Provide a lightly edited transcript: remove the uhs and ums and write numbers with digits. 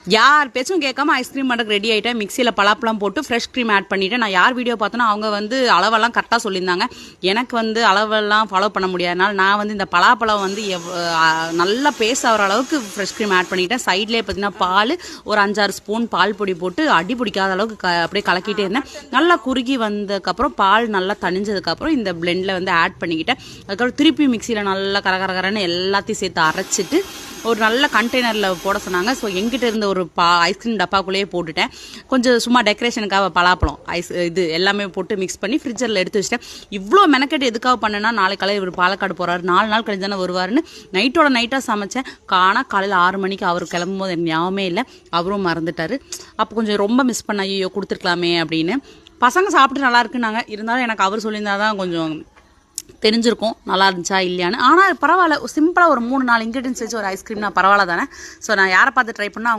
யார் பேச்சும் கேட்காம ஐஸ்கிரீம் பண்ணுறதுக்கு ரெடி ஆகிட்டேன். மிக்சியில் பலாப்பழம் போட்டு ஃப்ரெஷ் க்ரீம் ஆட் பண்ணிவிட்டேன். நான் யார் வீடியோ பார்த்தோன்னா அவங்க வந்து அளவெல்லாம் கரெக்டாக சொல்லியிருந்தாங்க. எனக்கு வந்து அளவெல்லாம் ஃபாலோ பண்ண முடியாதனால நான் வந்து இந்த பலாப்பழம் வந்து நல்லா பேச ஆகிற அளவுக்கு ஃப்ரெஷ் க்ரீம் ஆட் பண்ணிவிட்டேன். சைட்லேயே பார்த்தீங்கன்னா பால் ஒரு 5-6 ஸ்பூன் பால் பொடி போட்டு அடி பிடிக்காத அளவுக்கு அப்படியே கலக்கிட்டே இருந்தேன். நல்லா குறுகி வந்ததுக்கப்புறம் பால் நல்லா தணிஞ்சதுக்கப்புறம் இந்த பிளெண்டில் வந்து ஆட் பண்ணிக்கிட்டேன். அதுக்கப்புறம் திருப்பி மிக்சியில் நல்லா கரகரன்னு எல்லாத்தையும் சேர்த்து அரைச்சிட்டு ஒரு நல்ல கண்டெய்னரில் போட சொன்னாங்க. ஸோ எங்கிட்ட இருந்த ஒரு ஐஸ்கிரீம் டப்பாக்குள்ளேயே போட்டுட்டேன். கொஞ்சம் சும்மா டெக்கரேஷனுக்காக பலாப்பழம் இது எல்லாமே போட்டு மிக்ஸ் பண்ணி ஃப்ரிட்ஜரில் எடுத்து வச்சிட்டேன். இவ்வளோ மெனக்கெட்டு எதுக்காக பண்ணேன்னா, நாளைக்கு காலையில் இவர் பாலக்காடு போகிறாரு, 4 நாள் கழிஞ்சு தானே வருவாருன்னு நைட்டாக சமைச்சேன். காலையில் 6 மணிக்கு அவர் கிளம்பும்போது எனக்கு ஞாபகமே இல்லை, அவரும் மறந்துட்டார். அப்போ கொஞ்சம் ரொம்ப மிஸ் பண்ண, ஐயோ கொடுத்துருக்கலாமே அப்படின்னு. பசங்க சாப்பிட்டு நல்லா இருக்குன்னாங்க. இருந்தாலும் எனக்கு அவர் சொல்லியிருந்தா தான் கொஞ்சம் தெரிஞ்சிருக்கும் நல்லா இருந்துச்சா இல்லையான்னு. ஆனால் பரவாயில்ல, சிம்பிளாக ஒரு 3-4 இன்க்ரீடியன்ஸ் வச்சு ஒரு ஐஸ்கிரீம்னா பரவாயில்ல தானே. ஸோ நான் யாரை பார்த்து ட்ரை பண்ணால்